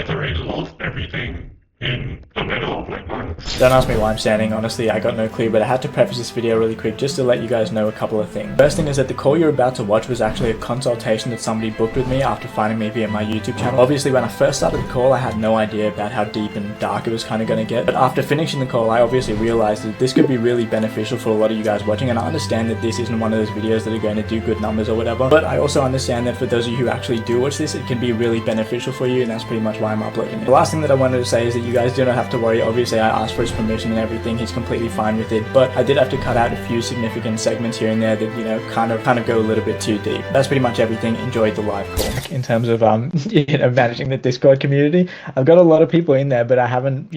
literally lost everything in a matter of like months. Don't ask me why I'm standing, honestly, I got no clue, but I had to preface this video really quick just to let you guys know a couple of things. First thing is that the call you're about to watch was actually a consultation that somebody booked with me after finding me via my YouTube channel. Obviously, when I first started the call, I had no idea about how deep and dark it was kind of going to get, but after finishing the call, I obviously realized that this could be really beneficial for a lot of you guys watching, and I understand that this isn't one of those videos that are going to do good numbers or whatever, but I also understand that for those of you who actually do watch this, it can be really beneficial for you, and that's pretty much why I'm uploading it. The last thing that I wanted to say is that you guys do not have to worry. Obviously, I asked for his permission and everything. He's completely fine with it, but I did have to cut out a few significant segments here and there that, you know, kind of go a little bit too deep. That's pretty much everything. Enjoyed the live call. In terms of managing the Discord community, I've got a lot of people in there, but I haven't,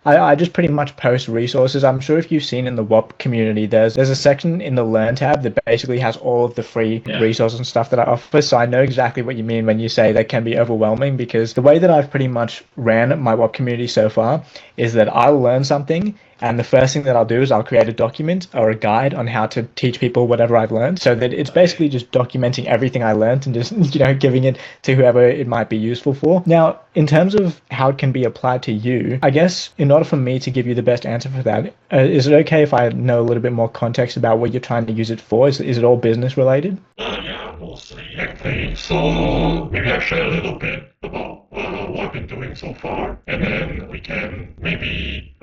I just pretty much post resources. I'm sure if you've seen in the WAP community, there's a section in the Learn tab that basically has all of the free resources and stuff that I offer. So I know exactly what you mean when you say that can be overwhelming, because the way that I've pretty much ran my WAP community so far is that I'll learn something, and the first thing that I'll do is I'll create a document or a guide on how to teach people whatever I've learned, so that it's basically just documenting everything I learned and just, giving it to whoever it might be useful for. Now, in terms of how it can be applied to you, I guess in order for me to give you the best answer for that, is it okay if I know a little bit more context about what you're trying to use it for? Is it all business related? Yeah, mostly actually. So maybe I share a little bit about what I've been doing so far, and then we can maybe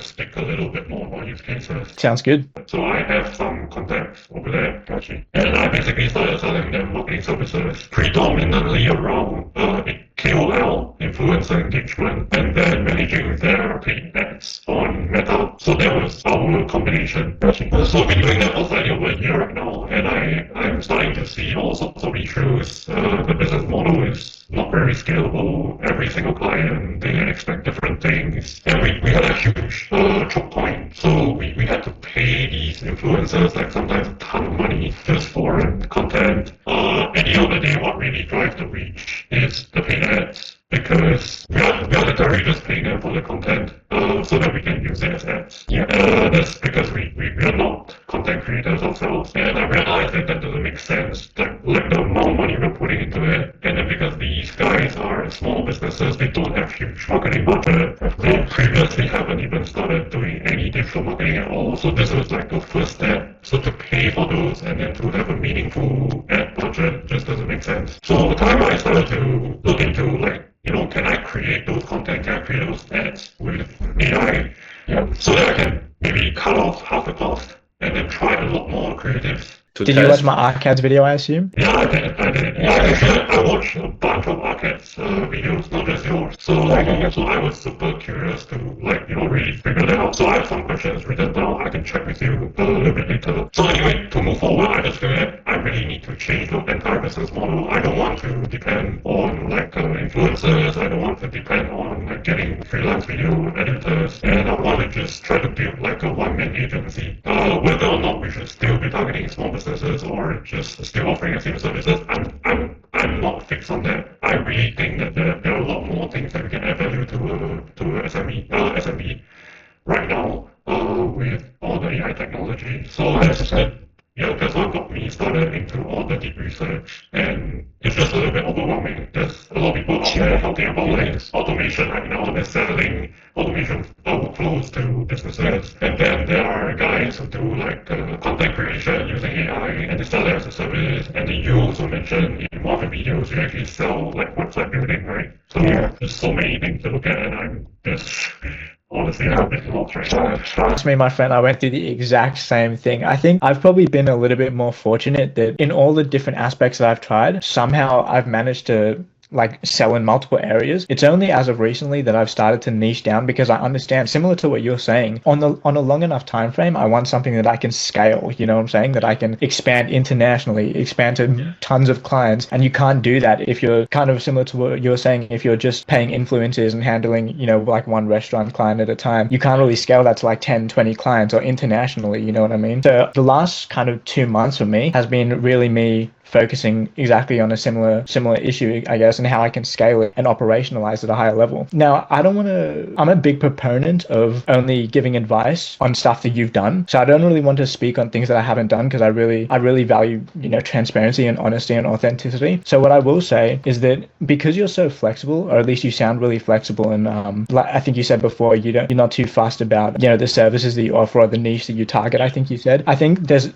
speak a little bit more about use cases. Sounds good. So I have some contacts over there, actually, and I basically started selling them marketing services predominantly around KOL, influencer engagement, and then managing their paid ads on Meta. So that was our combination. So we've been doing that for slightly over a year right now, and I'm starting to see all sorts of issues. The business model is not very scalable. Every single client, they expect different things, and we had a huge choke point. So we had to pay these influencers like sometimes a ton of money just for content. At the end of the day, what really drives the reach is the paid ads, because we are literally just paying them for the content so that we can use it as ads. That's because we are not content creators ourselves, and I realized that doesn't make sense, like the amount of money we're putting into it, and then because these guys are small businesses, they don't have huge marketing budget. They previously haven't even started doing any digital marketing at all, so this was like the first step. So to pay for those and then to have a meaningful ad budget just doesn't make sense. So over time I started to look into can I create those content, can I create those ads with AI, so that I can maybe cut off half the cost and then try a lot more creatives. Did you watch my Arcads video, I assume? Yeah, I did. Yeah, actually, I watched a bunch of Arcads videos, not just yours. So I was super curious to, really figure that out. So I have some questions written down. I can check with you a little bit later. So anyway, to move forward, I just feel that I really need to change the entire business model. I don't want to depend on, influencers. I don't want to depend on, getting freelance video editors. And I want to just try to build, a one-man agency. Whether or not we should still be targeting small businesses or just still offering the same services, I'm not fixed on that. I really think that there are a lot more things that we can add value to SMB right now with all the AI technology. So that's what got me started into all the deep research, and it's just a little bit overwhelming. There's a lot of people out there talking about automation right now. They're selling automation workflows to businesses, and then there are guys who do content creation using AI, and they sell it as a service. And then you also mentioned in one of the videos you actually sell website building, right? So there's so many things to look at, and I'm just honestly, I'm a bit lost right now. Trust me, my friend, I went through the exact same thing. I think I've probably been a little bit more fortunate that in all the different aspects that I've tried, somehow I've managed to sell in multiple areas. It's only as of recently that I've started to niche down, because I understand, similar to what you're saying, on a long enough time frame, I want something that I can scale, you know what I'm saying, that I can expand internationally, expand to tons of clients. And you can't do that if you're kind of similar to what you're saying, if you're just paying influencers and handling, one restaurant client at a time. You can't really scale that to 10, 20 clients or internationally, you know what I mean? So the last kind of 2 months for me has been really me focusing exactly on a similar issue, I guess, and how I can scale it and operationalize at a higher level. Now, I'm a big proponent of only giving advice on stuff that you've done. So I don't really want to speak on things that I haven't done, because I really value, transparency and honesty and authenticity. So what I will say is that because you're so flexible, or at least you sound really flexible, and like I think you said before, you're not too fussed about, the services that you offer or the niche that you target. I think you said. I think there's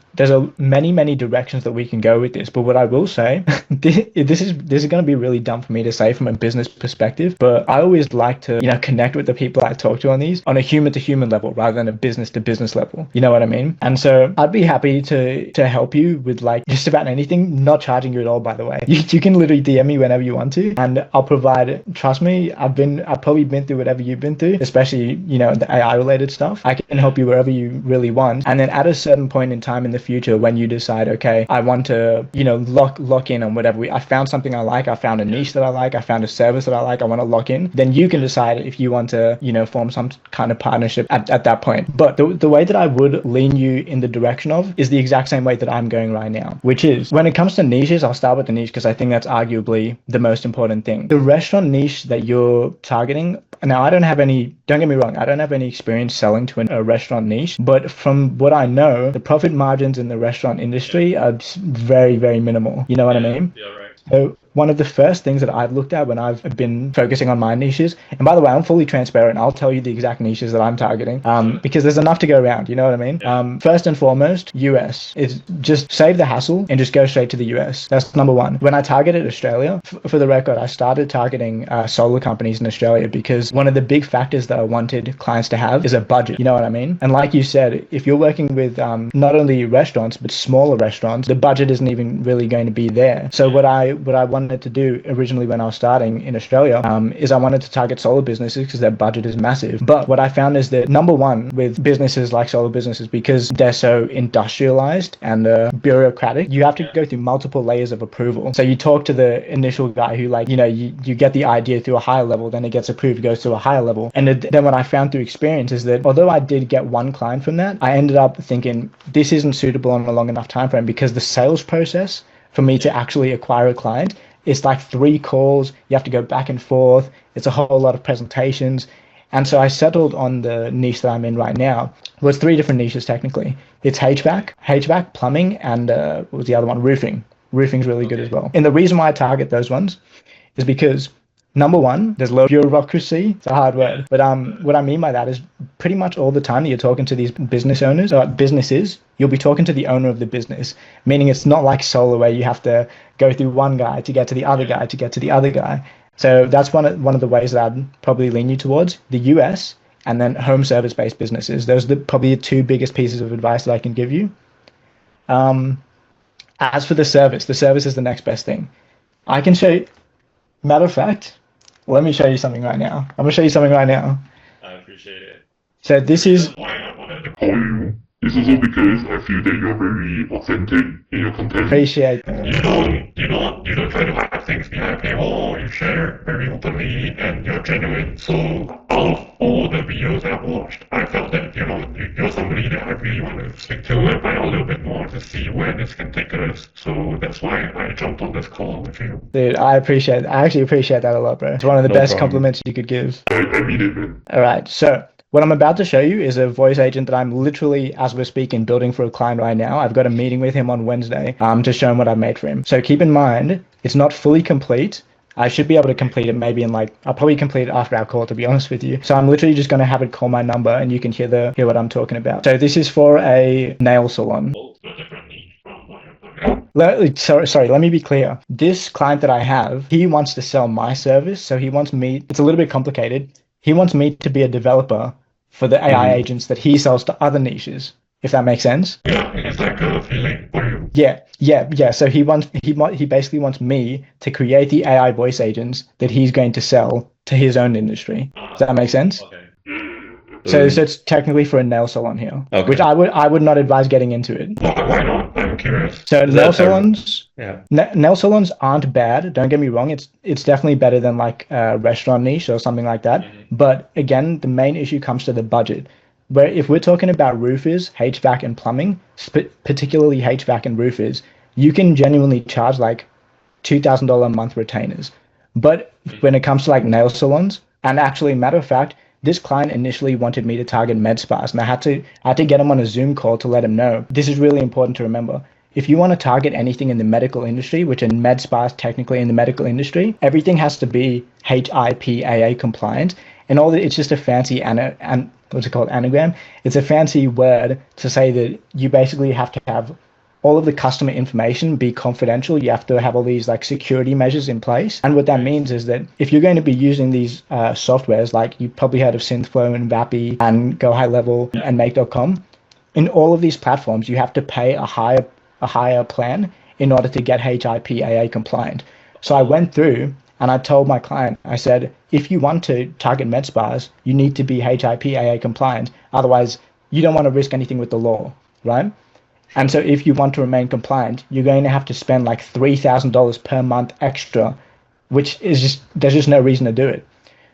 many directions that we can go with this. But what I will say, this is going to be really dumb for me to say from a business perspective, but I always like to, connect with the people I talk to on these on a human to human level rather than a business to business level. You know what I mean? And so I'd be happy to help you with like just about anything, not charging you at all, by the way. You can literally DM me whenever you want to, and I'll provide. Trust me, I've probably been through whatever you've been through, especially, the AI related stuff. I can help you wherever you really want. And then at a certain point in time in the future, when you decide, okay, I want to, lock in on whatever I found something I like, I found a niche that I like, I found a service that I like, I want to lock in, then you can decide if you want to, form some kind of partnership at that point. But the way that I would lean you in the direction of is the exact same way that I'm going right now, which is when it comes to niches, I'll start with the niche because I think that's arguably the most important thing. The restaurant niche that you're targeting, now don't get me wrong, I don't have any experience selling to a restaurant niche, but from what I know, the profit margins in the restaurant industry are very, very minimal. You know what I mean? Yeah, right. So one of the first things that I've looked at when I've been focusing on my niches, and by the way, I'm fully transparent. I'll tell you the exact niches that I'm targeting, because there's enough to go around. You know what I mean? Yeah. First and foremost, US. Is just save the hassle and just go straight to the US. That's number one. When I targeted Australia, for the record, I started targeting solar companies in Australia because one of the big factors that I wanted clients to have is a budget. You know what I mean? And like you said, if you're working with not only restaurants but smaller restaurants, the budget isn't even really going to be there. So what I wanted to do originally when I was starting in Australia is I wanted to target solar businesses because their budget is massive. But what I found is that number one with businesses like solar businesses, because they're so industrialized and bureaucratic, you have to go through multiple layers of approval. So you talk to the initial guy who you get the idea through a higher level, then it gets approved, goes to a higher level. And then what I found through experience is that although I did get one client from that, I ended up thinking this isn't suitable on a long enough time frame, because the sales process for me to actually acquire a client, it's like 3 calls, you have to go back and forth, it's a whole lot of presentations. And so I settled on the niche that I'm in right now. Well, it's 3 different niches technically. It's HVAC, plumbing, and what was the other one? Roofing. Roofing's really good as well. And the reason why I target those ones is because number one, there's low bureaucracy. It's a hard word. But what I mean by that is pretty much all the time that you're talking to these business owners or businesses, you'll be talking to the owner of the business, meaning it's not like solar where you have to go through one guy to get to the other guy to get to the other guy. So that's one of the ways that I'd probably lean you towards, the US, and then home service-based businesses. Those are probably the 2 biggest pieces of advice that I can give you. As for the service is the next best thing. I can show you, matter of fact, let me show you something right now. I'm going to show you something right now. I appreciate it. So this is why I wanted to call you. It's also because I feel that you're very authentic in your content. Appreciate that. You don't try to hide things behind a paywall. You share very openly and you're genuine. So out of all the videos I've watched, I felt that you're somebody that I really want to stick to and find out a little bit more to see where this can take us. So that's why I jumped on this call with you. Dude, I actually appreciate that a lot, bro. It's one of the best compliments you could give. I mean it, man. All right, so what I'm about to show you is a voice agent that I'm literally, as we're speaking, building for a client right now. I've got a meeting with him on Wednesday to show him what I've made for him. So keep in mind, it's not fully complete. I should be able to complete it maybe in I'll probably complete it after our call, to be honest with you. So I'm literally just going to have it call my number and you can hear what I'm talking about. So this is for a nail salon. Sorry, let me be clear. This client that I have, he wants to sell my service. So he wants me, it's a little bit complicated. He wants me to be a developer for the AI agents that he sells to other niches, if that makes sense. Yeah, it's like a feeling for you. Yeah. So he basically wants me to create the AI voice agents that he's going to sell to his own industry. Does that make sense? Okay. So it's technically for a nail salon here, which I would not advise getting into it. Why not? I'm curious. So nail salons aren't bad. Don't get me wrong. It's definitely better than like a restaurant niche or something like that. Mm-hmm. But again, the main issue comes to the budget. Where if we're talking about roofers, HVAC and plumbing, particularly HVAC and roofers, you can genuinely charge like $2,000 a month retainers. But when it comes to like nail salons, and actually, matter of fact, this client initially wanted me to target med spas, and I had to get him on a Zoom call to let him know. This is really important to remember. If you want to target anything in the medical industry, which in med spas technically in the medical industry, everything has to be HIPAA compliant, and it's just a fancy and what's it called, anagram. It's a fancy word to say that you basically have to have all of the customer information be confidential. You have to have all these like security measures in place. And what that means is that if you're going to be using these softwares, like you probably heard of Synthflow and Vappy and Go High Level and Make.com, in all of these platforms, you have to pay a higher plan in order to get HIPAA compliant. So I went through and I told my client, I said, if you want to target med spas, you need to be HIPAA compliant. Otherwise, you don't want to risk anything with the law, right? And so if you want to remain compliant, you're going to have to spend like $3,000 per month extra, which is there's just no reason to do it.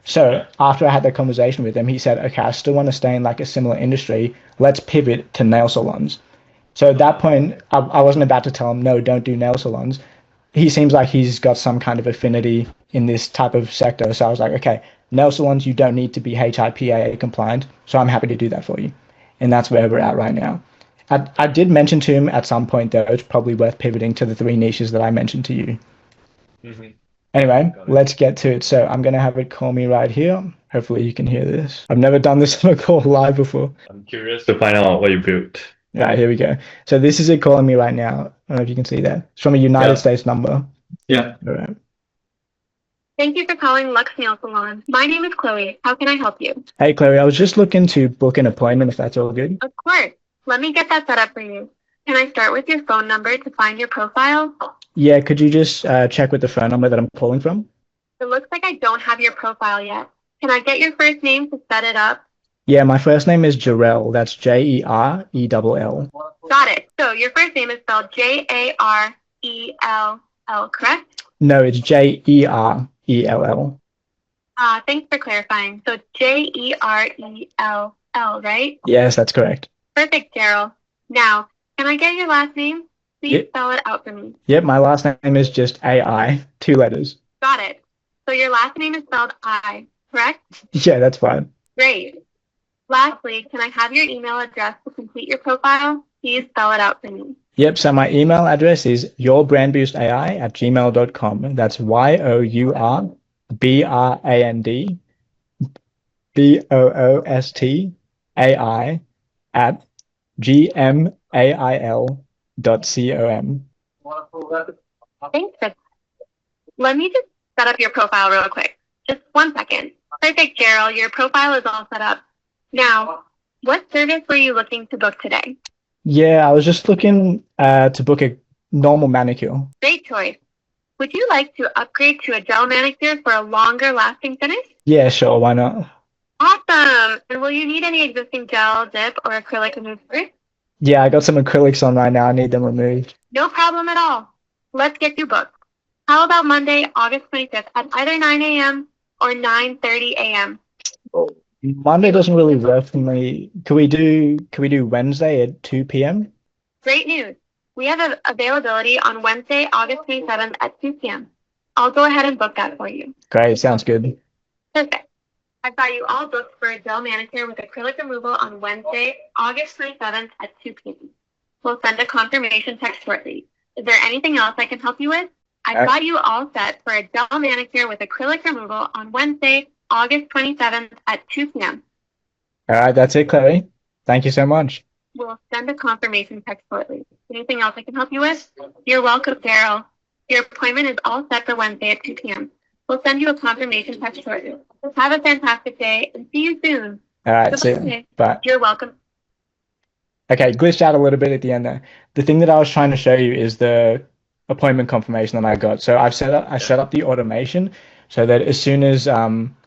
So after I had that conversation with him, he said, okay, I still want to stay in like a similar industry. Let's pivot to nail salons. So at that point, I wasn't about to tell him, no, don't do nail salons. He seems like he's got some kind of affinity in this type of sector. So I was like, okay, nail salons, you don't need to be HIPAA compliant. So I'm happy to do that for you. And that's where we're at right now. I did mention to him at some point, though, it's probably worth pivoting to the 3 niches that I mentioned to you. Mm-hmm. Anyway, let's get to it. So I'm going to have it call me right here. Hopefully you can hear this. I've never done this on a call live before. I'm curious to find out what you built. All right, here we go. So this is it calling me right now. I don't know if you can see that. It's from a United States number. Yeah. All right. Thank you for calling Lux Nail Salon. My name is Chloe. How can I help you? Hey, Chloe, I was just looking to book an appointment if that's all good. Of course. Let me get that set up for you. Can I start with your phone number to find your profile? Yeah, could you just check with the phone number that I'm calling from? It looks like I don't have your profile yet. Can I get your first name to set it up? Yeah, my first name is Jarell. That's Jerell. Got it. So your first name is spelled Jarell, correct? No, it's Jerell. Thanks for clarifying. So Jerell, right? Yes, that's correct. Perfect, Gerald. Now, can I get your last name? Please spell it out for me. Yep, my last name is just AI, 2 letters. Got it. So your last name is spelled I, correct? Yeah, that's fine. Great. Lastly, can I have your email address to complete your profile? Please spell it out for me. Yep, so my email address is yourbrandboostai@gmail.com. That's yourbrandboostai@gmail.com. Thanks, Chris. Let me just set up your profile real quick. Just 1 second. Perfect, Gerald. Your profile is all set up. Now, what service were you looking to book today? Yeah, I was just looking to book a normal manicure. Great choice. Would you like to upgrade to a gel manicure for a longer lasting finish? Yeah, sure, why not? Awesome. And will you need any existing gel, dip, or acrylic removed first? Yeah, I got some acrylics on right now. I need them removed. No problem at all. Let's get you booked. How about Monday, August 25th at either 9 a.m. or 9:30 a.m.? Monday doesn't really work for me. Could we do Wednesday at 2 p.m.? Great news. We have availability on Wednesday, August 27th at 2 p.m. I'll go ahead and book that for you. Great, sounds good. Perfect. I've got you all booked for a gel manicure with acrylic removal on Wednesday, August 27th at 2 p.m. We'll send a confirmation text shortly. Is there anything else I can help you with? I've got you all set for a gel manicure with acrylic removal on Wednesday, August 27th at 2 p.m. All right, that's it, Chloe. Thank you so much. We'll send a confirmation text shortly. Anything else I can help you with? You're welcome, Daryl. Your appointment is all set for Wednesday at 2 p.m. We'll send you a confirmation text shortly. Have a fantastic day and see you soon. All right, see you. Bye. You're welcome. Okay, glitched out a little bit at the end there. The thing that I was trying to show you is the appointment confirmation that I got. So I set up the automation so that as soon as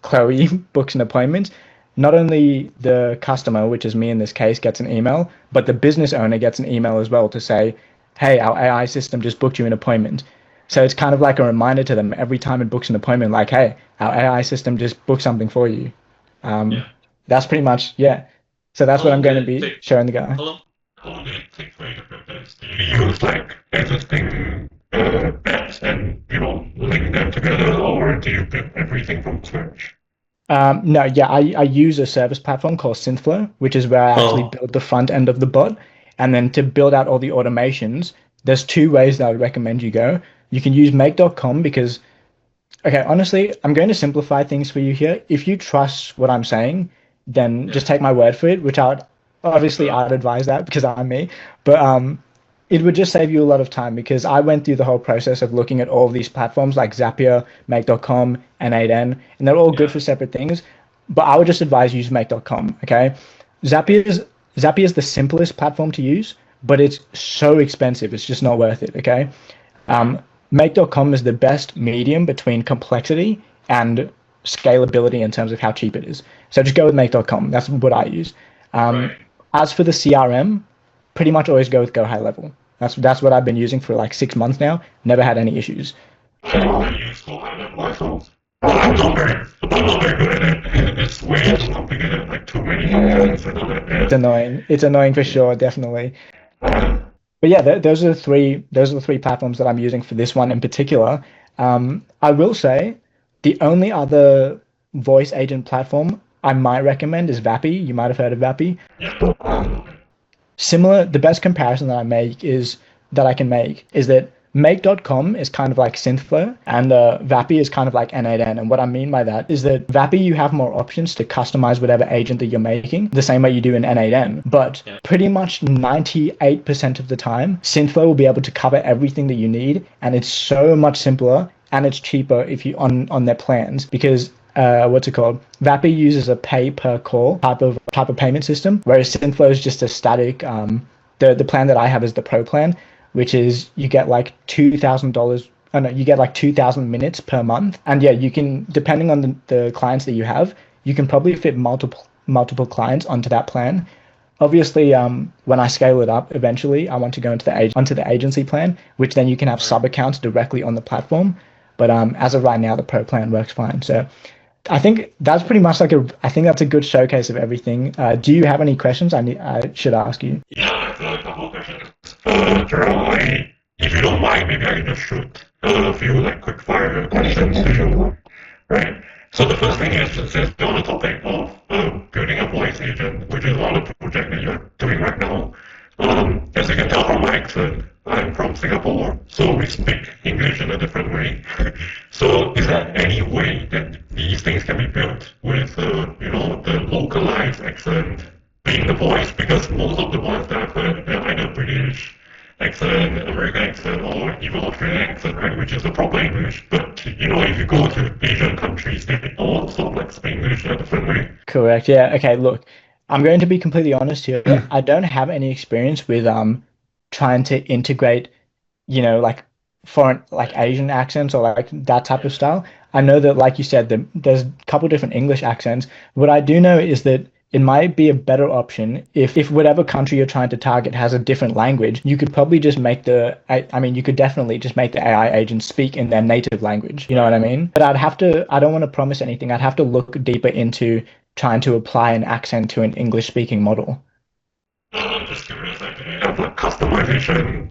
Chloe books an appointment, not only the customer, which is me in this case, gets an email, but the business owner gets an email as well to say, hey, our AI system just booked you an appointment. So it's kind of like a reminder to them every time it books an appointment, like, hey, our AI system just booked something for you. That's pretty much, So that's what I'm going to be showing the guy. How long did it take for you to prepare this? Do you use like existing apps and link them together, or do you build everything from scratch? No, yeah, I use a service platform called Synthflow, which is where I actually Oh, build the front end of the bot. And then to build out all the automations, there's two ways that I would recommend you go. You can use make.com because, okay, honestly, I'm going to simplify things for you here. If you trust what I'm saying, then just take my word for it, which I'd advise that because I'm me. But it would just save you a lot of time because I went through the whole process of looking at all of these platforms like Zapier, Make.com, N8N, and they're all good for separate things. But I would just advise use Make.com. Okay, Zapier is the simplest platform to use, but it's so expensive. It's just not worth it. Okay, Make.com is the best medium between complexity and scalability in terms of how cheap it is. So just go with Make.com. That's what I use. Right. As for the CRM, pretty much always go with Go High Level. That's what I've been using for like 6 months now. Never had any issues. I use full-handed myself. I'm not very good at it. It's way too complicated, like too many functions and all that. It's annoying. It's annoying for sure, definitely. But yeah, those are the three platforms that I'm using for this one in particular. I will say the only other voice agent platform I might recommend is Vappy. You might have heard of Vappy. Yeah. Similar, the best comparison that I can make is that Make.com is kind of like Synthflow and Vappy is kind of like N8N. And what I mean by that is that Vappy, you have more options to customize whatever agent that you're making, the same way you do in N8N. But pretty much 98% of the time, Synthflow will be able to cover everything that you need. And it's so much simpler and it's cheaper if you on their plans because what's it called? Vappy uses a pay per call type of payment system, whereas Synthflow is just a static. The plan that I have is the Pro plan, which is you get like $2,000. Oh no, you get like 2,000 minutes per month, and yeah, you can depending on the clients that you have, you can probably fit multiple clients onto that plan. Obviously, when I scale it up, eventually I want to go onto the agency plan, which then you can have sub accounts directly on the platform. But as of right now, the Pro plan works fine. So I think that's pretty much I think that's a good showcase of everything. Do you have any questions I should ask you? Yeah, I have a couple of questions. Jerome, if you don't mind, maybe I can just shoot a few like quick fire questions to you. Right. So the first thing is since we're on the topic of building a voice agent, which is one of the project that you're doing right now. As you can tell from my accent, I'm from Singapore, so we speak English in a different way. So is there any way that these things can be built with, the localized accent being the voice? Because most of the ones that I've heard, they're either British accent, American accent, or even Australian accent, right, which is the proper English. But, if you go to Asian countries, they all sort of like speak English in a different way. Correct. Yeah. Okay. Look, I'm going to be completely honest here. I don't have any experience with trying to integrate, like foreign, like Asian accents or like that type of style. I know that, like you said, there's a couple different English accents. What I do know is that it might be a better option if whatever country you're trying to target has a different language. You could probably just you could definitely just make the AI agent speak in their native language. You know what I mean? But I don't want to promise anything. I'd have to look deeper into trying to apply an accent to an English speaking model. I'm just curious, like, do you have like customization?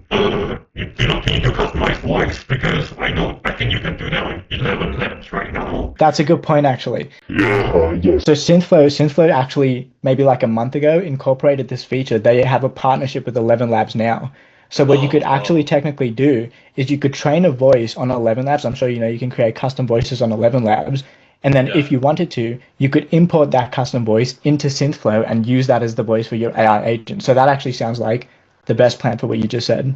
You don't need to customize voice because I think you can do that with 11 labs right now. That's a good point, actually. Yes. So Synthflow actually maybe like a month ago incorporated this feature. They have a partnership with 11 Labs now. So what you could actually technically do is you could train a voice on 11 Labs. I'm sure you can create custom voices on 11 Labs. And then if you wanted to, you could import that custom voice into Synthflow and use that as the voice for your AI agent. So that actually sounds like the best plan for what you just said.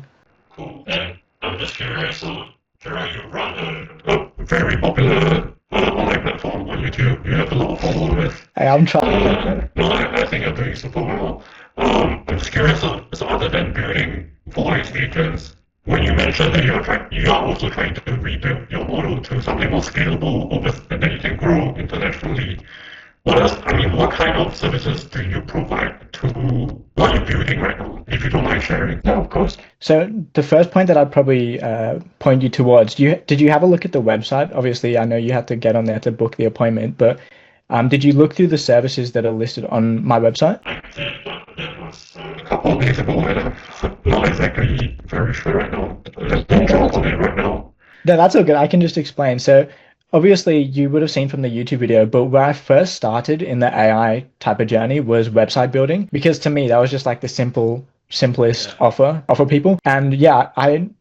Cool. And I'm just curious, so Gerard, you run a very popular online platform on YouTube. You have a lot of followers. Hey, I'm trying. No, I think you're doing super well. I'm just curious, so other than building voice agents, when you mentioned that you are also trying to rebuild your model to something more scalable and that you can grow internationally. What kind of services do you provide to what you're building right now, if you don't mind sharing? No, of course. So the first point that I'd probably point you towards, did you have a look at the website? Obviously, I know you had to get on there to book the appointment, but did you look through the services that are listed on my website? I did, but there was a couple feasible, and I'm not exactly very sure right now. There's no jobs on it right now. No, that's all good. I can just explain. So obviously you would have seen from the YouTube video, but where I first started in the AI type of journey was website building, because to me that was just like the simplest offer people. And yeah,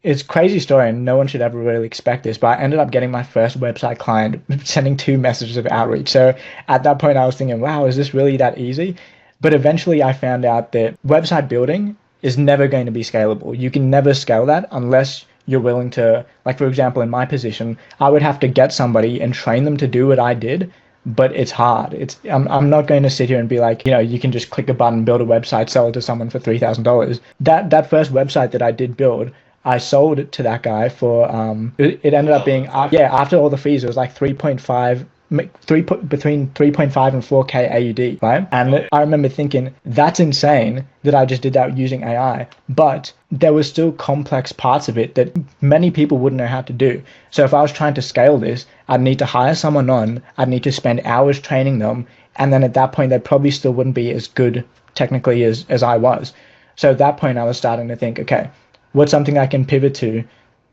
it's a crazy story and no one should ever really expect this, but I ended up getting my first website client sending 2 messages of outreach. So at that point I was thinking, wow, is this really that easy? But eventually I found out that website building is never going to be scalable. You can never scale that unless you're willing to, like, for example, in my position, I would have to get somebody and train them to do what I did, but it's hard. I'm not going to sit here and be like, you can just click a button, build a website, sell it to someone for $3,000. That first website that I did build, I sold it to that guy for it ended up being, after all the fees, it was like between 3.5 and 4K AUD, right? And I remember thinking, that's insane that I just did that using AI, but there was still complex parts of it that many people wouldn't know how to do. So if I was trying to scale this, I'd need to hire someone on, I'd need to spend hours training them, and then at that point they probably still wouldn't be as good technically as I was. So at that point I was starting to think, okay, what's something I can pivot to?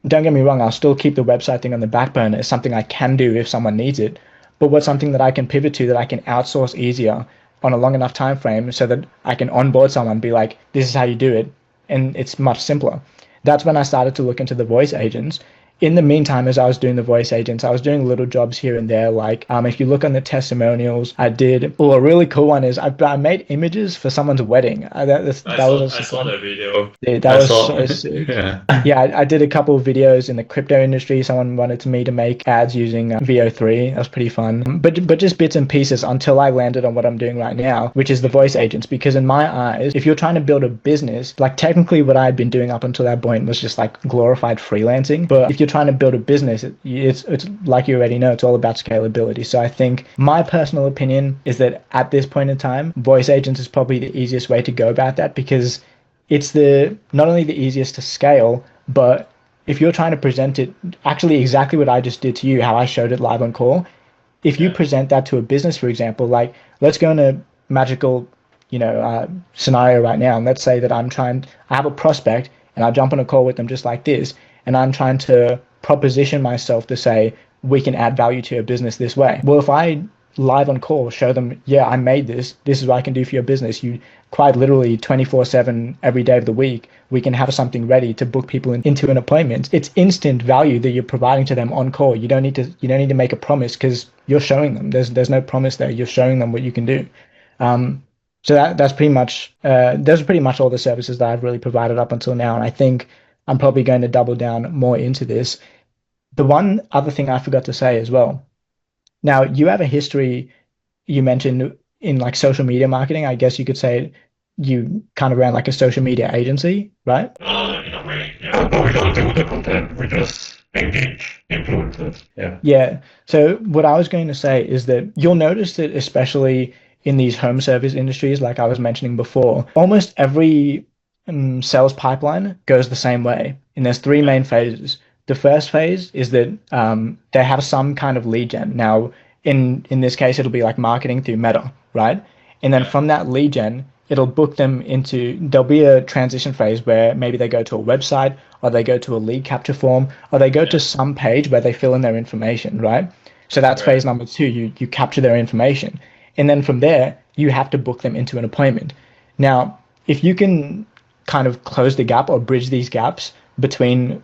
Don't get me wrong, I'll still keep the website thing on the back burner. It's something I can do if someone needs it, but what's something that I can pivot to that I can outsource easier on a long enough time frame so that I can onboard someone, be like, this is how you do it, and it's much simpler. That's when I started to look into the voice agents. In the meantime, as I was doing the voice agents, I was doing little jobs here and there. Like if you look on the testimonials, I did. Oh, a really cool one is I made images for someone's wedding. I saw that video. Yeah, that was so sick. Yeah, I did a couple of videos in the crypto industry. Someone wanted me to make ads using VO3. That was pretty fun. But just bits and pieces until I landed on what I'm doing right now, which is the voice agents. Because in my eyes, if you're trying to build a business, like technically what I had been doing up until that point was just like glorified freelancing. But if you're trying to build a business, it's like you already know, it's all about scalability. So I think my personal opinion is that at this point in time, voice agents is probably the easiest way to go about that, because it's not only the easiest to scale, but if you're trying to present it actually exactly what I just did to you, how I showed it live on call, if you present that to a business, for example, like let's go in a magical scenario right now, and let's say that I have a prospect and I jump on a call with them just like this, and I'm trying to proposition myself to say, we can add value to your business this way. Well, if I live on call show them, I made this is what I can do for your business, you quite literally 24/7 every day of the week, we can have something ready to book people into an appointment. It's instant value that you're providing to them on call. You don't need to make a promise, because you're showing them. There's no promise there. You're showing them what you can do. So that's pretty much those are pretty much all the services that I've really provided up until now, and I think I'm probably going to double down more into this. The one other thing I forgot to say as well. Now, you have a history, you mentioned, in like social media marketing. I guess you could say you kind of ran like a social media agency, right? In a way, yeah, but we don't do the content, we just engage influencers. Yeah. So what I was going to say is that you'll notice that especially in these home service industries, like I was mentioning before, almost every sales pipeline goes the same way. And there's 3 main phases. The first phase is that they have some kind of lead gen. Now, in this case, it'll be like marketing through Meta, right? And then from that lead gen, it'll book them there'll be a transition phase where maybe they go to a website, or they go to a lead capture form, or they go to some page where they fill in their information, right? So that's phase number 2. You capture their information. And then from there, you have to book them into an appointment. Now, if you can kind of close the gap or bridge these gaps between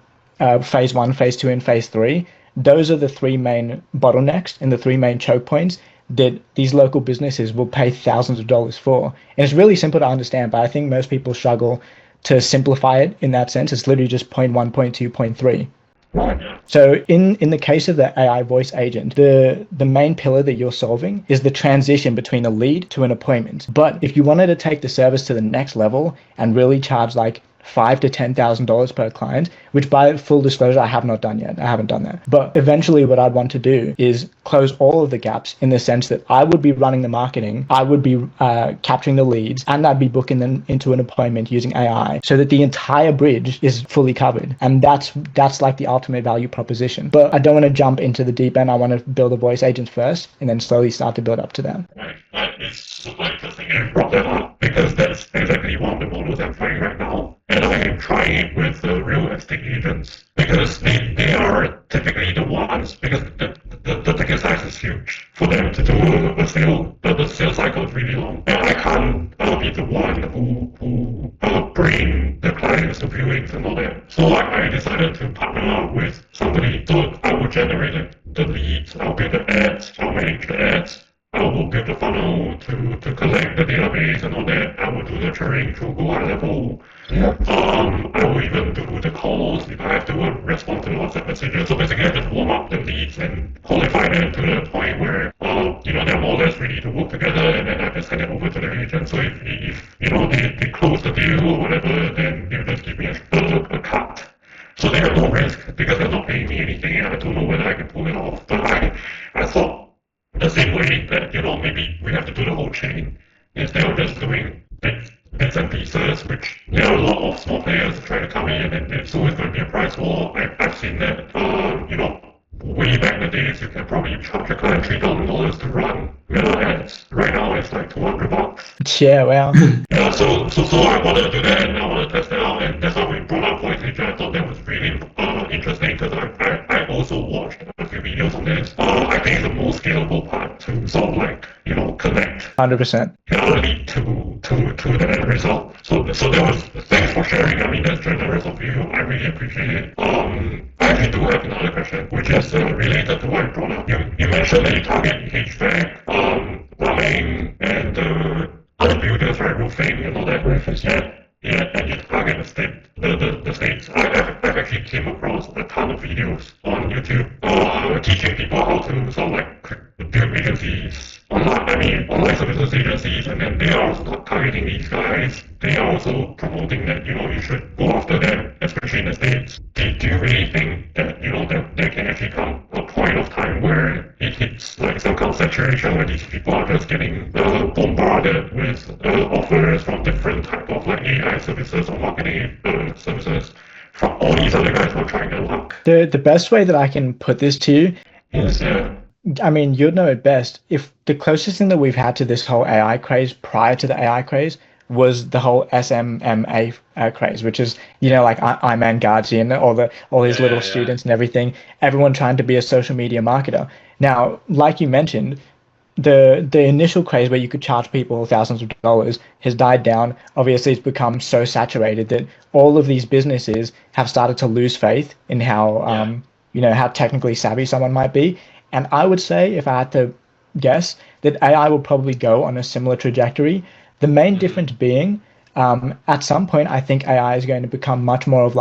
phase 1, phase 2, and phase 3, those are the 3 main bottlenecks and the 3 main choke points that these local businesses will pay thousands of dollars for. And it's really simple to understand, but I think most people struggle to simplify it in that sense. It's literally just point 1, point 2, point 3. So in the case of the AI voice agent, the main pillar that you're solving is the transition between a lead to an appointment. But if you wanted to take the service to the next level and really charge like $5,000 to $10,000 per client, which by full disclosure, I have not done yet. I haven't done that. But eventually what I'd want to do is close all of the gaps in the sense that I would be running the marketing, I would be capturing the leads, and I'd be booking them into an appointment using AI so that the entire bridge is fully covered. And that's like the ultimate value proposition. But I don't want to jump into the deep end. I want to build a voice agent first and then slowly start to build up to that. Right. It's super interesting you brought that up because that's exactly one of the models examples I'm trying right now. And I am trying it with real estate agents because they are typically the ones, because the ticket size is huge for them to do a sale. The sales cycle is really long. And I can't be the one who bring the clients to viewings and all that. So I decided to partner with somebody. So I will generate the leads, I'll build the ads, I'll manage the ads, I will build the funnel to collect the database and all that. I will do the nurturing to go high level. I will even do the calls if I have to respond to WhatsApp messages. So basically, I just warm up the leads and qualify them to the point where, they're more or less ready to work together, and then I just send it over to the agent. So if they close the deal or whatever, then they'll just give me a cut. So they have no risk because they're not paying me anything, and I don't know whether I can pull it off. But I thought the same way that, maybe we have to do the whole chain instead of just doing bits and pieces, which there are a lot of small players trying to come in, and it's always going to be a price war. I've seen that, way back in the days, you can probably charge a client $3,000 to run meta ads. Right now, it's like $200. Yeah, well. Yeah, so I wanted to do that, and I wanted to test it out, and that's why we brought up voice agent. I thought that was really interesting because I also watched a few videos on this. I think it's the most scalable part to sort of connect 100%. lead to the end result. So that was, thanks for sharing. I mean, that's generous of you. I really appreciate it. I actually do have another question, which is related to what you brought up. You mentioned that you target HVAC, plumbing, and other builders, right, roofing and all that. Yeah, and you target the states. I've actually came across a ton of videos on YouTube teaching people how to sort of build agencies online services agencies, and then they are also targeting these guys. They are also promoting that you should go after them, especially in the states. Do you really think that that there can actually come a point of time where it hits like some kind of saturation where these people are just getting bombarded with offers from different type of AI services or marketing services from all these other guys who are trying their luck? The best way that I can put this to you is you'd know it best. If the closest thing that we've had to this whole AI craze prior to the AI craze was the whole SMMA craze, which is, like Iman Guardian, all these little students and everything, everyone trying to be a social media marketer. Now, like you mentioned, the initial craze where you could charge people thousands of dollars has died down. Obviously, it's become so saturated that all of these businesses have started to lose faith in how how technically savvy someone might be. And I would say, if I had to guess, that AI will probably go on a similar trajectory. The main difference being, at some point, I think AI is going to become much more of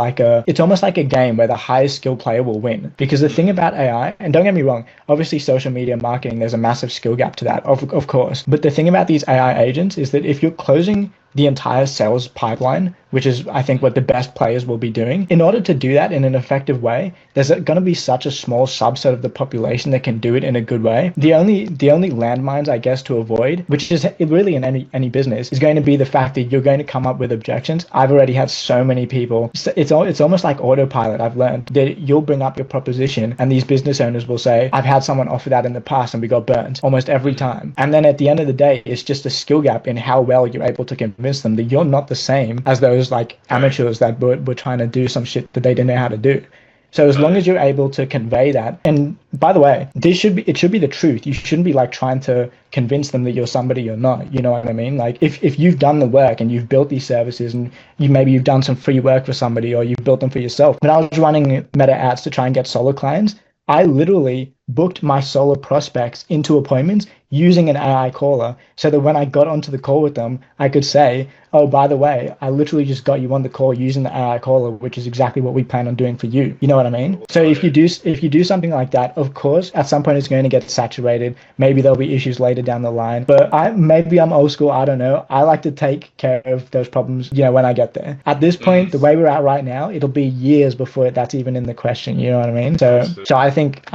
it's almost like a game where the highest skill player will win. Because the thing about AI, and don't get me wrong, obviously social media marketing, there's a massive skill gap to that, of course. But the thing about these AI agents is that if you're closing the entire sales pipeline, which is, I think, what the best players will be doing. In order to do that in an effective way, there's going to be such a small subset of the population that can do it in a good way. The only landmines, I guess, to avoid, which is really in any business, is going to be the fact that you're going to come up with objections. I've already had so many people. It's almost like autopilot. I've learned that you'll bring up your proposition, and these business owners will say, "I've had someone offer that in the past, and we got burnt almost every time." And then at the end of the day, it's just a skill gap in how well you're able to convince them that you're not the same as those amateurs that were trying to do some shit that they didn't know how to do. So as long as you're able to convey that, and by the way, it should be the truth. You shouldn't be trying to convince them that you're somebody you're not. You know what I mean? If you've done the work and you've built these services, and you've done some free work for somebody, or you've built them for yourself. When I was running meta ads to try and get solo clients, I literally booked my solo prospects into appointments using an AI caller, so that when I got onto the call with them, I could say, "Oh, by the way, I literally just got you on the call using the AI caller, which is exactly what we plan on doing for you." You know what I mean? So if you do something like that, of course, at some point it's going to get saturated. Maybe there'll be issues later down the line. But maybe I'm old school. I don't know. I like to take care of those problems, when I get there. At this point, the way we're at right now, it'll be years before that's even in the question. You know what I mean? So I think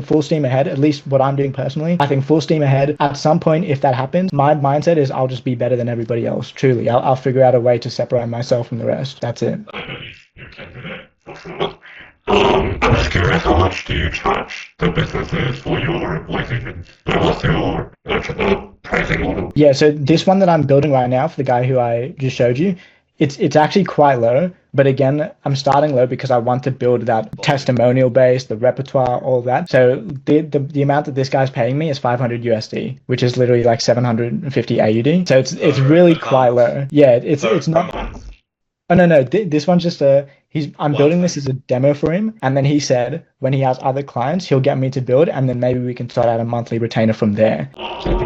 full steam ahead. At least what I'm doing personally, I think full steam ahead. At some point, if that happens, my mindset is I'll just be better than everybody else. Truly, I'll figure out a way to separate myself from the rest. That's it. I believe you can do that for sure. I'm just curious, how much do you charge the businesses for your voice agents? What's your price pricing model? Yeah, so this one that I'm building right now for the guy who I just showed you, it's actually quite low. But again, I'm starting low because I want to build that testimonial base, the repertoire, all that. So the amount that this guy's paying me is 500 USD, which is literally like 750 AUD. So it's really quite low. Yeah, it's not. Oh no, this one's just I'm building this as a demo for him, and then he said when he has other clients, he'll get me to build, and then maybe we can start out a monthly retainer from there.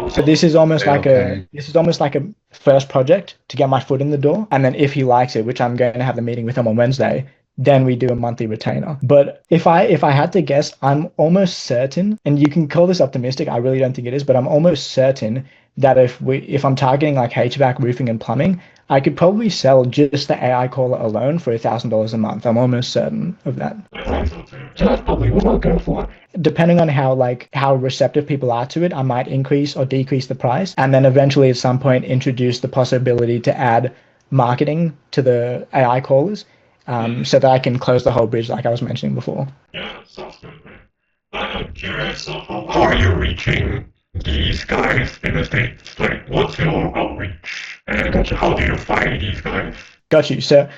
So this is almost like a first project to get my foot in the door, and then if he likes it, which I'm going to have the meeting with him on Wednesday, then we do a monthly retainer. But if I had to guess, I'm almost certain, and you can call this optimistic, I really don't think it is, but I'm almost certain that if I'm targeting like HVAC, roofing, and plumbing, I could probably sell just the AI caller alone for $1,000 a month. I'm almost certain of that. So that's probably what I'll go for. Depending on how receptive people are to it, I might increase or decrease the price, and then eventually at some point introduce the possibility to add marketing to the AI callers, so that I can close the whole bridge like I was mentioning before. Yeah, sounds good, man. I'm curious, how are you reaching these guys in the States? Like, what's your outreach? And how do you find these guys? Got you. So,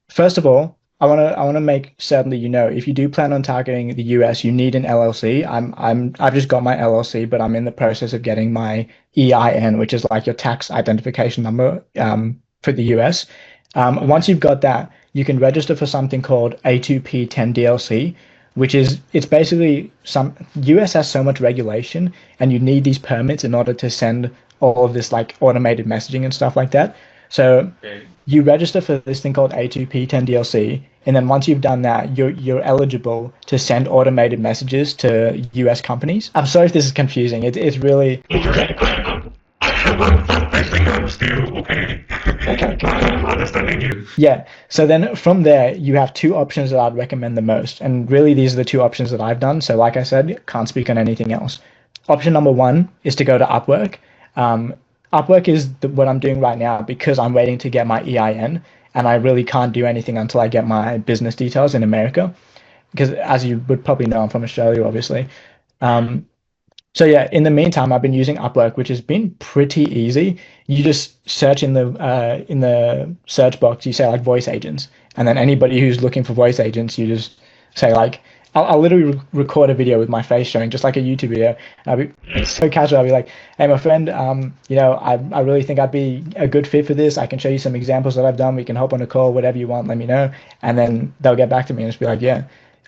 first of all, I want to make certain that you know, if you do plan on targeting the US, you need an LLC. I've just got my LLC, but I'm in the process of getting my EIN, which is like your tax identification number, for the US. Once you've got that, you can register for something called A2P 10 DLC, which is, it's basically US has so much regulation, and you need these permits in order to send all of this like automated messaging and stuff like that. So you register for this thing called A2P 10 DLC, and then once you've done that, you're eligible to send automated messages to US companies. I'm sorry if this is confusing. It's really. I think I'm still okay. I'm understanding you. Yeah. So then from there, you have two options that I'd recommend the most. And really, these are the two options that I've done. So like I said, can't speak on anything else. Option number one is to go to Upwork. Upwork is what I'm doing right now because I'm waiting to get my EIN, and I really can't do anything until I get my business details in America. Because as you would probably know, I'm from Australia, obviously. So yeah, in the meantime, I've been using Upwork, which has been pretty easy. You just search in the search box, you say like voice agents, and then anybody who's looking for voice agents, you just say like, I'll literally record a video with my face showing, just like a YouTube video. It's so casual. I'll be like, hey, my friend, I really think I'd be a good fit for this. I can show you some examples that I've done. We can hop on a call, whatever you want, let me know. And then they'll get back to me and just be like, yeah.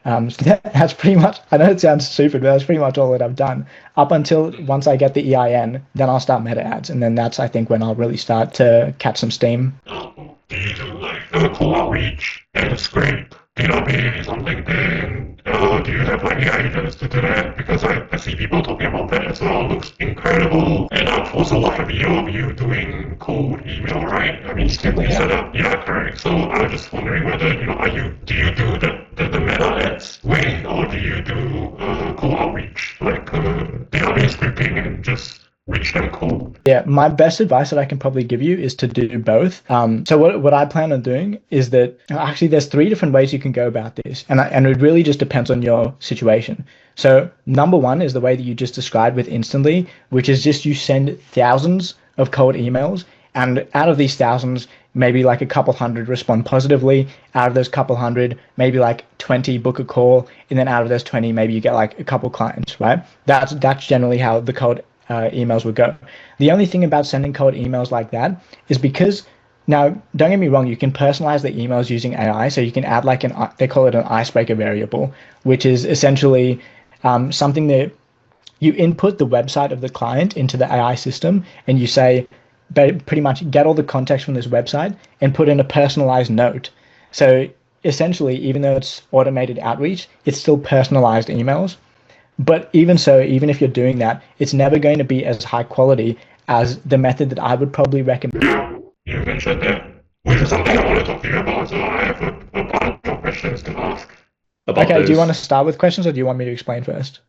So that's pretty much, I know it sounds stupid, but that's pretty much all that I've done. Up until once I get the EIN, then I'll start meta ads. And then that's, I think, when I'll really start to catch some steam. Do you do like a cold outreach and scrape database on LinkedIn? Do you have like ideas to do that? Because I see people talking about that as well. It looks incredible. And I've also watched a video of you doing cold email, right? I mean, simply set up. Yeah, correct. So I was just wondering whether, do you do the meta ads way, or do you do cold outreach, like database scraping and just reach them cold? Yeah, my best advice that I can probably give you is to do both. So what I plan on doing is that actually there's 3 different ways you can go about this, and it really just depends on your situation. So number one is the way that you just described with Instantly, which is just you send thousands of cold emails, and out of these thousands, maybe like a couple hundred respond positively. Out of those couple hundred, maybe like 20 book a call, and then out of those 20, maybe you get like a couple clients, right? That's generally how the cold emails would go. The only thing about sending cold emails like that is because, now don't get me wrong, you can personalize the emails using AI. So you can add like they call it an icebreaker variable, which is essentially something that you input the website of the client into the AI system, and you say, pretty much get all the context from this website and put in a personalized note. So essentially, even though it's automated outreach, it's still personalized emails. But even so, even if you're doing that, it's never going to be as high quality as the method that I would probably recommend. You mentioned that, which is something I want to talk to you about, so I have a bunch of questions to ask. Okay, do you want to start with questions, or do you want me to explain first?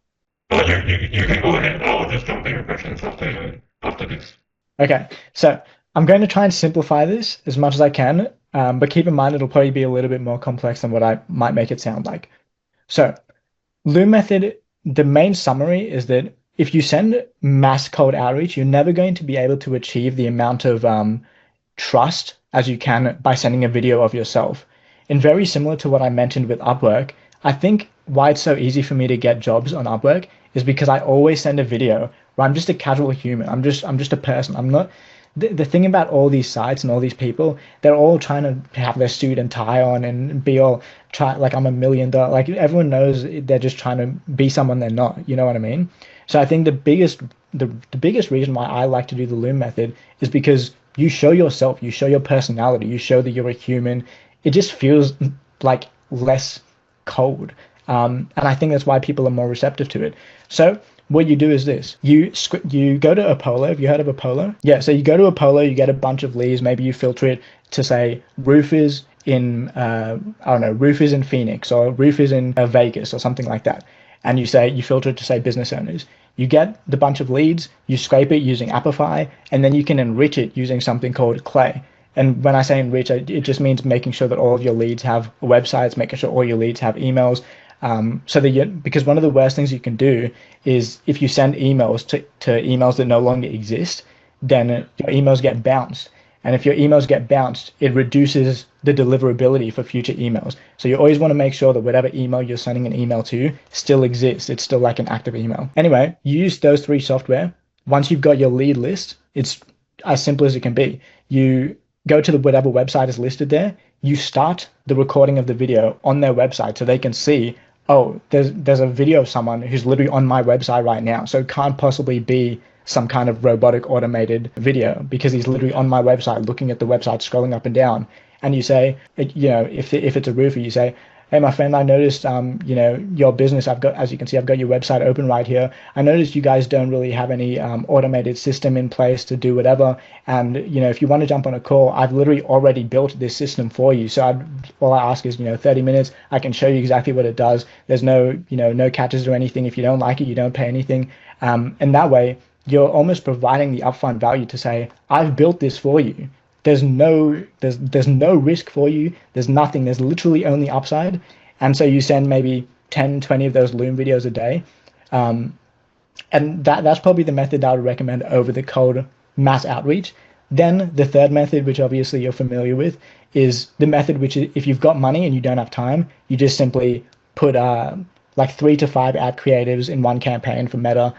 You can go ahead. I'll just jump in with questions after this. Okay, so I'm going to try and simplify this as much as I can, but keep in mind it'll probably be a little bit more complex than what I might make it sound like. So Loom method, the main summary is that if you send mass cold outreach, you're never going to be able to achieve the amount of trust as you can by sending a video of yourself. And very similar to what I mentioned with Upwork, I think why it's so easy for me to get jobs on Upwork is because I always send a video where I'm just a casual human. I'm just a person. I'm not the thing about all these sites and all these people, they're all trying to have their suit and tie on and be all try like I'm $1 million. Like everyone knows they're just trying to be someone they're not. You know what I mean? So I think the biggest reason why I like to do the Loom method is because you show yourself, you show your personality, you show that you're a human. It just feels like less cold. And I think that's why people are more receptive to it. So what you do is this: you go to Apollo. Have you heard of Apollo? Yeah. So you go to Apollo, you get a bunch of leads. Maybe you filter it to say roofers in I don't know, roofers in Phoenix or roofers in Vegas or something like that. And you filter it to say business owners. You get the bunch of leads, you scrape it using Apify, and then you can enrich it using something called Clay. And when I say enrich, it just means making sure that all of your leads have websites, making sure all your leads have emails. So that because one of the worst things you can do is if you send emails to emails that no longer exist, then your emails get bounced. And if your emails get bounced, it reduces the deliverability for future emails. So you always want to make sure that whatever email you're sending an email to still exists. It's still like an active email. Anyway, you use those three software. Once you've got your lead list, it's as simple as it can be. You go to whatever website is listed there. You start the recording of the video on their website so they can see, oh, there's a video of someone who's literally on my website right now. So it can't possibly be some kind of robotic automated video because he's literally on my website looking at the website, scrolling up and down. And you say, if it's a roofer, you say, hey, my friend, I noticed, your business, as you can see, I've got your website open right here. I noticed you guys don't really have any automated system in place to do whatever. And, if you want to jump on a call, I've literally already built this system for you. So all I ask is, 30 minutes. I can show you exactly what it does. There's no catches or anything. If you don't like it, you don't pay anything. And that way, you're almost providing the upfront value to say, I've built this for you. There's no risk for you. There's nothing. There's literally only upside. And so you send maybe 10, 20 of those Loom videos a day. And that's probably the method I would recommend over the cold mass outreach. Then the third method, which obviously you're familiar with, is the method which is, if you've got money and you don't have time, you just simply put like 3 to 5 ad creatives in one campaign for Meta.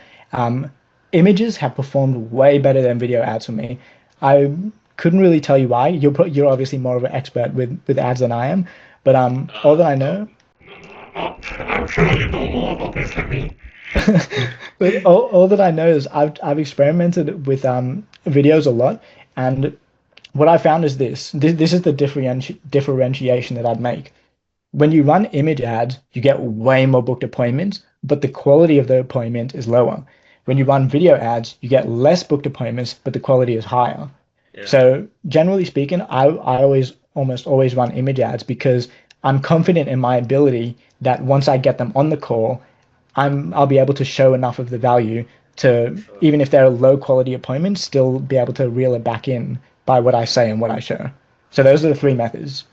Images have performed way better than video ads for me. I couldn't really tell you why. You're obviously more of an expert with ads than I am, but all that I know. I'm sure you know more about this than me. But all that I know is I've experimented with videos a lot, and what I found is this is the differentiation that I'd make. When you run image ads, you get way more booked appointments, but the quality of the appointment is lower. When you run video ads, you get less booked appointments, but the quality is higher. Yeah. So generally speaking, I almost always run image ads because I'm confident in my ability that once I get them on the call, I'll be able to show enough of the value to, even if they're low quality appointments, still be able to reel it back in by what I say and what I show. So those are the three methods.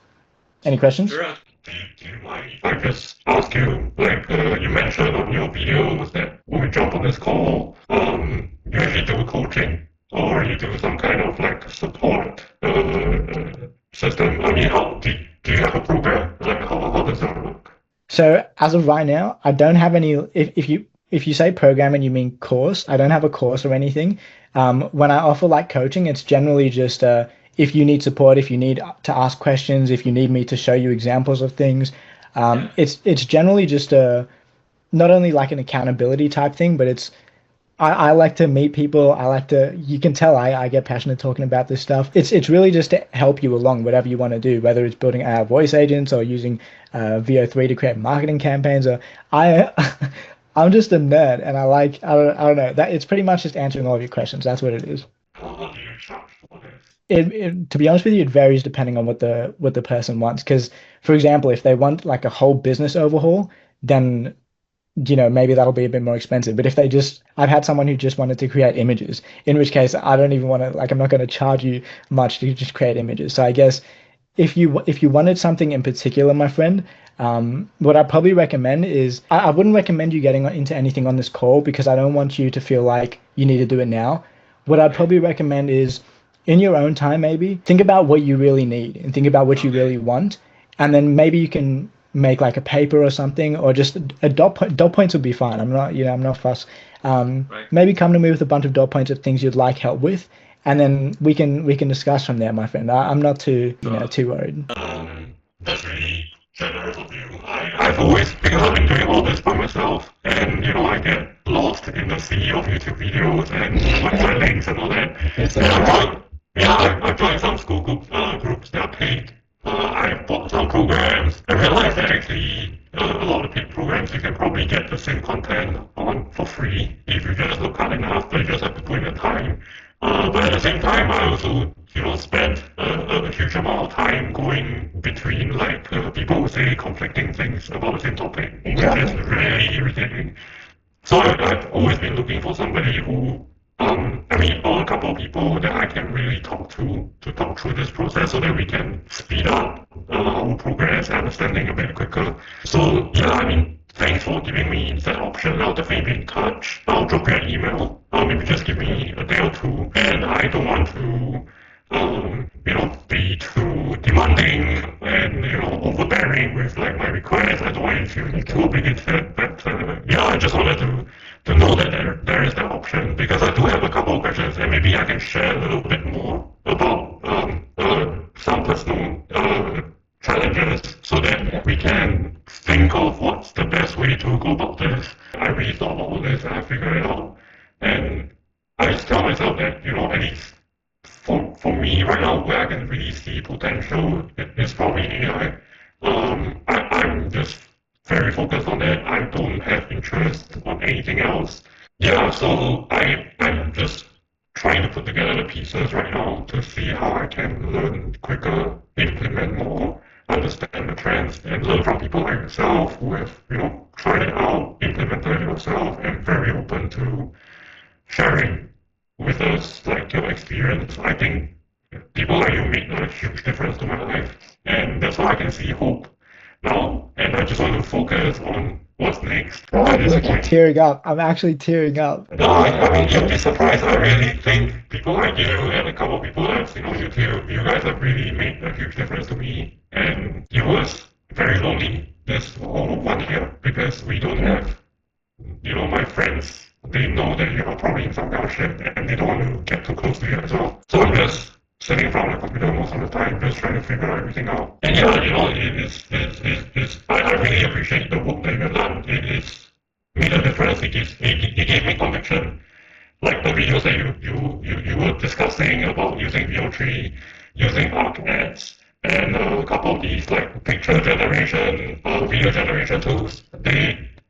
Any questions? Sure. Do you mind if I just ask you, you mentioned on your videos that when we jump on this call, you usually do coaching or you do some kind of support system. I mean, do you have a program? How does that work? So as of right now, I don't have any. If you say program and you mean course, I don't have a course or anything. When I offer coaching, it's generally just if you need support, if you need to ask questions, if you need me to show you examples of things, it's generally just not only an accountability type thing, but I like to meet people. You can tell I get passionate talking about this stuff. It's really just to help you along, whatever you want to do, whether it's building AI voice agents or using VO3 to create marketing campaigns. Or I'm just a nerd, and I don't know, that it's pretty much just answering all of your questions. That's what it is. How do you charge for this? To be honest with you, it varies depending on what the person wants. Because, for example, if they want a whole business overhaul, then maybe that'll be a bit more expensive. But if I've had someone who just wanted to create images, in which case I don't even want to I'm not going to charge you much to just create images. So I guess if you wanted something in particular, my friend, What I'd probably recommend is I wouldn't recommend you getting into anything on this call because I don't want you to feel like you need to do it now. What I'd probably recommend is in your own time, maybe think about what you really need and think about what you really want. And then maybe you can make like a paper or something, or just a dot points would be fine. I'm not fussed. Maybe come to me with a bunch of dot points of things you'd like help with, and then we can discuss from there, my friend. I'm not too worried. That's really generous of you. I've always, because I've been doing all this by myself, and I get lost in the sea of YouTube videos and website links and all that. I've joined some school groups that are paid. I bought some programs. I realized that actually a lot of paid programs you can probably get the same content on for free if you just look hard enough, but you just have to put in the time. But at the same time, I also, spent a huge amount of time going between people who say conflicting things about the same topic, which is really irritating. So I've always been looking for somebody who, or a couple of people that I can really talk to talk through this process so that we can speed up our progress and understanding a bit quicker. So thanks for giving me that option. I'll definitely be in touch. I'll drop you an email. Maybe just give me a day or two. And I don't want to, be too demanding and, overbearing with my requests. I don't want you to feel too obligated. But I just wanted to know that there is that option because I do have a couple of questions and maybe I can share a little bit more about some personal challenges so that we can think of what's the best way to go about this. I really thought about all this and I figured it out. And I just tell myself that, at least for me right now, where I can really see potential is probably AI. I'm just very focused on that. I don't have interest on anything else. Yeah, so I'm just trying to put together the pieces right now to see how I can learn quicker, implement more, understand the trends, and learn from people like yourself who have, tried it out, implemented it yourself, and very open to sharing with us your experience. I think people like you make a huge difference to my life, and that's why I can see hope now. And I just want to focus on what's next. I'm tearing up. I'm actually tearing up. No, you'll be surprised. I really think people like you and a couple of people that I've seen on YouTube, you guys have really made a huge difference to me. And it was very lonely this whole 1 year because we don't have, my friends. They know that you're probably in some kind of shit and they don't want to get too close to you as well. So I'm just sitting in front of the computer most of the time, just trying to figure everything out. And I really appreciate the work that you've done. It's made a difference. It gave me conviction. Like the videos that you were discussing about using VO3, using ArcAds, and a couple of these picture generation, video generation tools.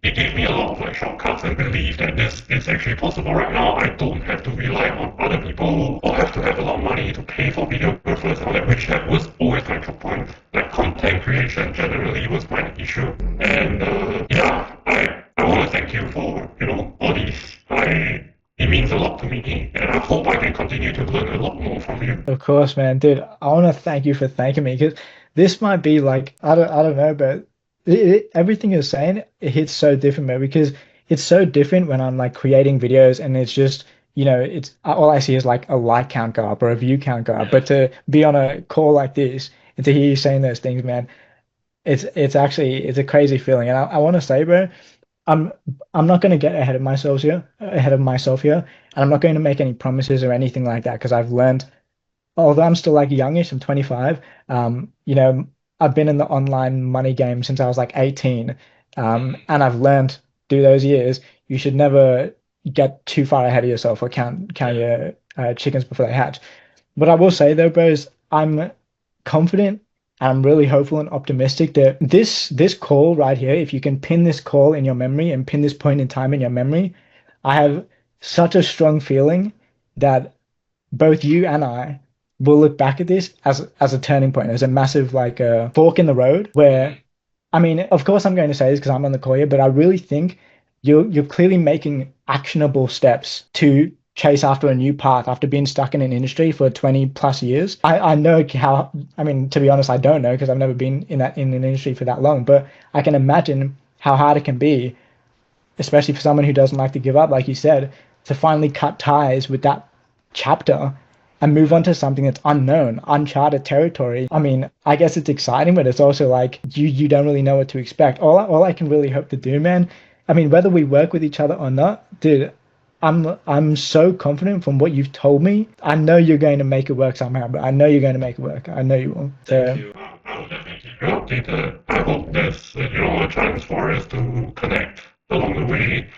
It gave me a lot of shortcuts and belief that this is actually possible right now. I don't have to rely on other people or have to have a lot of money to pay for videographers and all that, which that was always my choke point. Content creation generally was my issue. And I want to thank you for, all these. It means a lot to me, and I hope I can continue to learn a lot more from you. Of course, man, dude. I want to thank you for thanking me because this might be I don't know, but everything you're saying, it hits so different, man. Because it's so different when I'm creating videos and it's just it's all I see is a like count go up or a view count go up. But to be on a call like this and to hear you saying those things, man, it's a crazy feeling. And I want to say, bro, I'm not going to get ahead of myself here, and I'm not going to make any promises or anything like that because I've learned, although I'm still youngish, I'm 25. I've been in the online money game since I was 18, and I've learned through those years you should never get too far ahead of yourself or count your chickens before they hatch. What I will say though, bro, is I'm confident. I'm really hopeful and optimistic that this call right here, if you can pin this call in your memory and pin this point in time in your memory, I have such a strong feeling that both you and I will look back at this as a turning point, as a massive fork in the road where, of course I'm going to say this because I'm on the call here, but I really think you're clearly making actionable steps to chase after a new path after being stuck in an industry for 20 plus years. I know how, I mean, to be honest, I don't know because I've never been in an industry for that long, but I can imagine how hard it can be, especially for someone who doesn't like to give up, like you said, to finally cut ties with that chapter and move on to something that's unknown, uncharted territory. I mean, I guess it's exciting, but it's also like you don't really know what to expect. All I can really hope to do, man. I mean, whether we work with each other or not, dude, I'm so confident from what you've told me. I know you're going to make it work somehow, but I know you're going to make it work. I know you will. So, Thank you. I will definitely keep you updated. I hope there's a chance for us to connect along the way.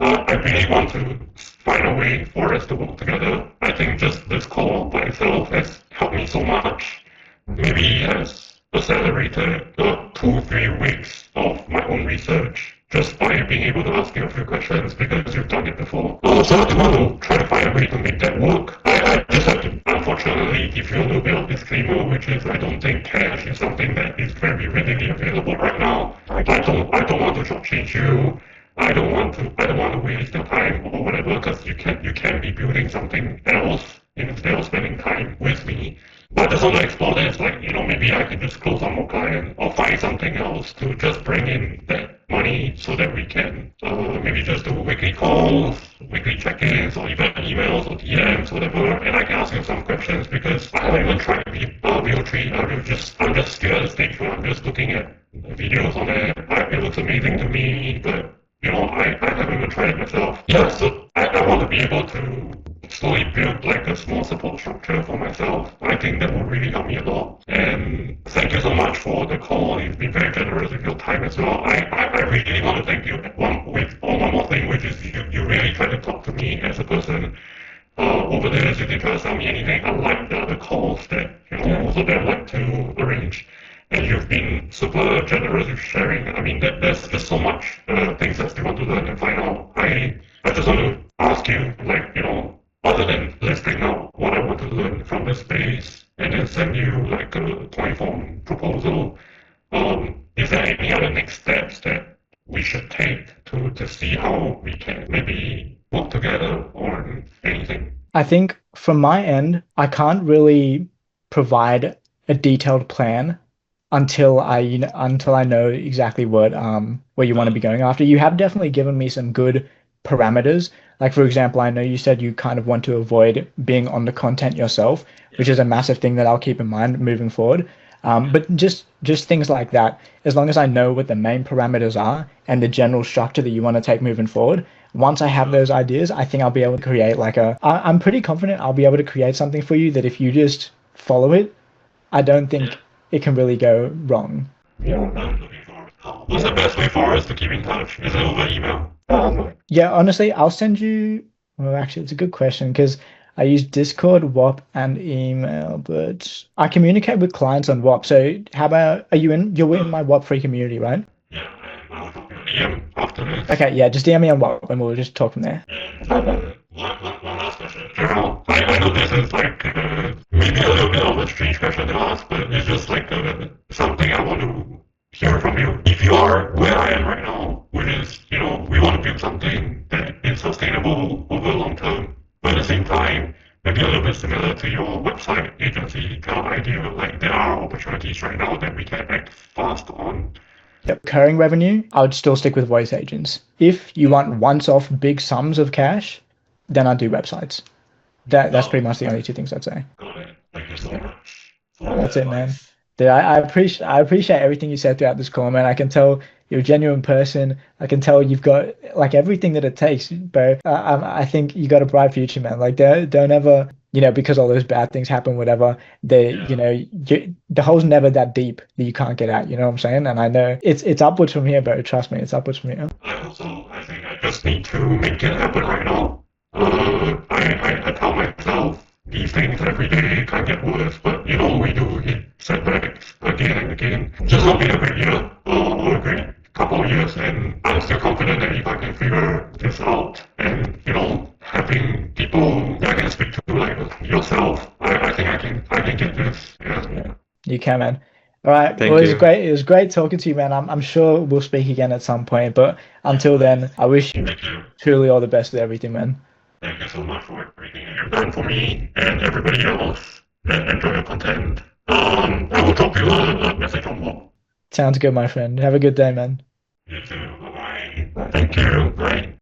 I really want to find a way for us to work together. I think just this call by itself has helped me so much. Maybe it has accelerated 2-3 weeks of my own research just by being able to ask you a few questions because you've done it before. So I want to try to find a way to make that work. I just have to, unfortunately, give you a little bit of disclaimer, which is I don't think cash is something that is very readily available right now. I don't want to shortchange you. I don't want to waste your time or whatever because you can be building something else instead of spending time with me. But I just want to explore this, like, maybe I can just close on more client or find something else to just bring in that money so that we can maybe just do weekly calls, weekly check-ins, or even emails or DMs, whatever, and I can ask you some questions because I haven't even tried VO3. I'm just still at the stage where I'm just looking at videos on it. It looks amazing to me, but I haven't even tried it myself. Yeah, so I want to be able to slowly build like a small support structure for myself. I think that will really help me a lot. And thank you so much for the call. You've been very generous with your time as well. I really want to thank you with one more thing, which is you really try to talk to me as a person. Over there, you didn't try to tell me anything unlike the other calls that also that I like to arrange. And you've been super generous with sharing. I mean, there's just so much things I still want to learn and find out. I just want to ask you, like, other than listing out what I want to learn from the space and then send you like a 20-form proposal, is there any other next steps that we should take to see how we can maybe work together or anything? I think from my end, I can't really provide a detailed plan until I know exactly what you want to be going after. You have definitely given me some good parameters. Like, for example, I know you said you kind of want to avoid being on the content yourself, which is a massive thing that I'll keep in mind moving forward. But just things like that, as long as I know what the main parameters are and the general structure that you want to take moving forward, once I have those ideas, I think I'll be able to create I'm pretty confident I'll be able to create something for you that if you just follow it, I don't think it can really go wrong. Yeah, I'm looking forward. What's the best way for us to keep in touch? Is it over email? Yeah, honestly, I'll send you. Well, actually, it's a good question because I use Discord, WhatsApp, and email, but I communicate with clients on WhatsApp. So, how about you're in my WhatsApp free community, right? Yeah, I'll DM after this. Okay, yeah, just DM me on WhatsApp and we'll just talk from there. One last question. Gerald, I know this is like maybe a little bit of a strange question to ask, but it's just like something I want to hear from you. If you are where I am right now, which is, we want to build something that is sustainable over the long term, but at the same time, maybe a little bit similar to your website agency kind of idea, like there are opportunities right now that we can act fast on. Yep. Recurring revenue, I would still stick with voice agents. If you want once-off big sums of cash, then I'd do websites. That's pretty much the only two things I'd say. Got it. Thank you so much. That's it, man. Dude, I appreciate everything you said throughout this call, man. I can tell you're a genuine person. I can tell you've got like everything that it takes, bro. I think you got a bright future, man. Like, don't ever, because all those bad things happen, whatever. The hole's never that deep that you can't get out. You know what I'm saying? And I know it's upwards from here, bro. Trust me, it's upwards from here. I think I just need to make it happen right now. I tell myself these things every day can't get worse, but we do hit setbacks again and again. Just not been a great year or a great couple of years, and I'm still confident that if I can figure this out and having people that I can speak to like yourself, I think I can get this. Yeah. You can, man. All right. Thank Well, it was you. great. It was great talking to you, man. I'm sure we'll speak again at some point, but until then, I wish you Thank you. truly all the best with everything, man. Thank you so much for everything you've done for me and everybody else that enjoy your content. I will drop you a message on WhatsApp. Sounds good, my friend. Have a good day, man. You too. Bye-bye. Thank you. Bye.